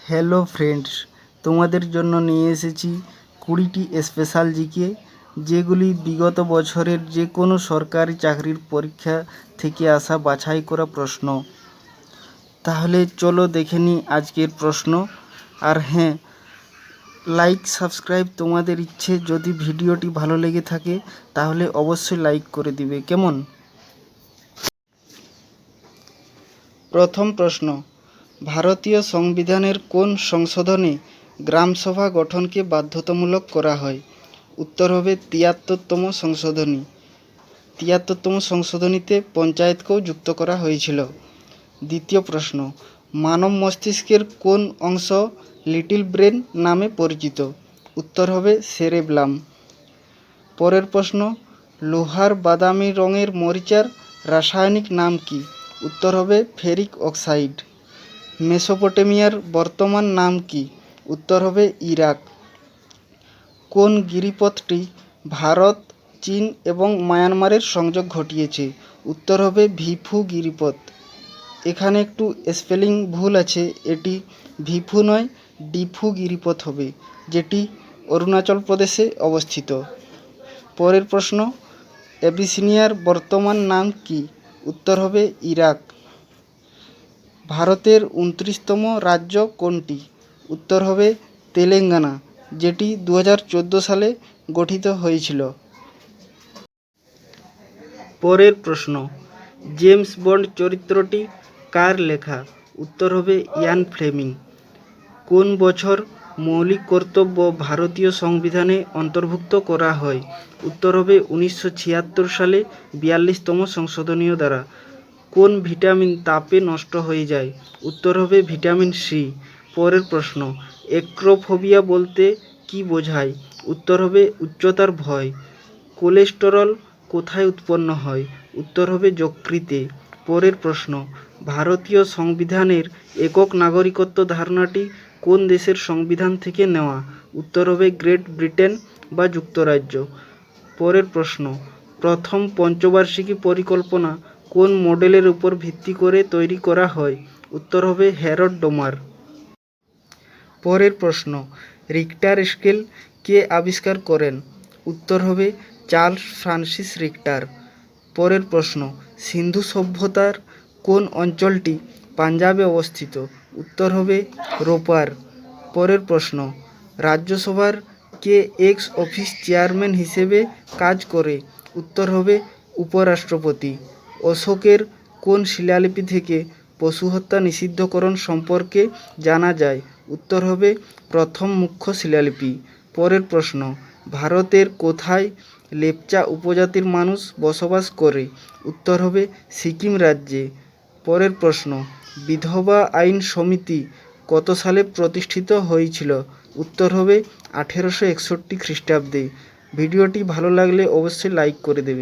Hello friends, তোমাদের জন্য নিয়ে এসেছি 20টি স্পেশাল জিকে, যেগুলি বিগত বছরের যে কোনো সরকারি চাকরির পরীক্ষা থেকে আসা বাছাই করা প্রশ্ন। তাহলে চলো দেখে নিই আজকের প্রশ্ন। আর হ্যাঁ, লাইক সাবস্ক্রাইব তোমাদের ইচ্ছে। যদি ভিডিওটি ভালো লেগে থাকে তাহলে অবশ্যই লাইক করে দিবে, কেমন? প্রথম প্রশ্ন, ভারতীয় সংবিধানের কোন সংশোধনে গ্রামসভা গঠনকে বাধ্যতামূলক করা হয়? উত্তর হবে 73তম সংশোধনী। 73তম সংশোধনীতে পঞ্চায়েতকেও যুক্ত করা হয়েছিল। দ্বিতীয় প্রশ্ন, মানব মস্তিষ্কের কোন অংশ লিটল ব্রেন নামে পরিচিত? উত্তর হবে সেরেব্রাম। পরের প্রশ্ন, লোহার বাদামি রঙের মরিচার রাসায়নিক নাম কি? উত্তর হবে ফেরিক অক্সাইড। মেসোপটেমিয়ার বর্তমান নাম কি? উত্তর হবে ইরাক। কোন গিরিপথটি ভারত, চীন এবং মায়ানমারের সংযোগ ঘটিয়েছে? উত্তর হবে ভিফু গিরিপথ। এখানে একটু স্পেলিং ভুল আছে, এটি ভিফু নয় ডিফু গিরিপথ হবে, যেটি অরুণাচল প্রদেশে অবস্থিত। পরের প্রশ্ন, অ্যাবিসিনিয়ার বর্তমান নাম কি? উত্তর হবে ইরাক। ভারতের 29তম রাজ্য কোনটি? উত্তর হবে তেলেঙ্গানা, যেটি 2014 সালে গঠিত হয়েছিল। পরের প্রশ্ন, জেমস বন্ড চরিত্রটি কার লেখা? উত্তর হবে ইয়ান ফ্লেমিং। কোন বছর মৌলিক কর্তব্য ভারতীয় সংবিধানে অন্তর্ভুক্ত করা হয়? উত্তর হবে 1976 সালে 42তম সংশোধনীয় দ্বারা। কোন ভিটামিন তাপে নষ্ট হয়ে যায়? উত্তর হবে ভিটামিন সি। পরের প্রশ্ন, অ্যাক্রোফোবিয়া বলতে কি বোঝায়? উত্তর হবে উচ্চতার ভয়। কোলেস্টেরল কোথায় উৎপন্ন হয়? উত্তর হবে যকৃতে। পরের প্রশ্ন, ভারতীয় সংবিধানের একক নাগরিকত্ব ধারণাটি কোন দেশের সংবিধান থেকে নেওয়া? উত্তর হবে গ্রেট ব্রিটেন বা যুক্তরাজ্য। পরের প্রশ্ন, প্রথম পঞ্চবার্ষিকী পরিকল্পনা কোন মডেলের উপর ভিত্তি করে তৈরি করা হয়? উত্তর হবে হ্যারড ডোমার। পরের প্রশ্ন, রিক্টার স্কেল কে আবিষ্কার করেন? উত্তর হবে চার্লস ফ্রান্সিস রিক্টার। পরের প্রশ্ন, সিন্ধু সভ্যতার কোন অঞ্চলটি পাঞ্জাবে অবস্থিত? উত্তর হবে রোপার। পরের প্রশ্ন, রাজ্যসভার কে এক্স অফিস চেয়ারম্যান হিসেবে কাজ করে? উত্তর হবে উপরাষ্ট্রপতি। অশোকের কোন শিলালিপি থেকে পশু হত্যা নিষিদ্ধকরণ সম্পর্কে জানা যায়? উত্তর হবে প্রথম মুখ্য শিলালিপি। পরের প্রশ্ন, ভারতের কোথায় লেপচা উপজাতির মানুষ বসবাস করে? উত্তর হবে সিকিম রাজ্যে। পরের প্রশ্ন, বিধবা আইন সমিতি কত সালে প্রতিষ্ঠিত হয়েছিল? উত্তর হবে 1861 খ্রিস্টাব্দে। ভিডিওটি ভালো লাগলে অবশ্যই লাইক করে দেবে।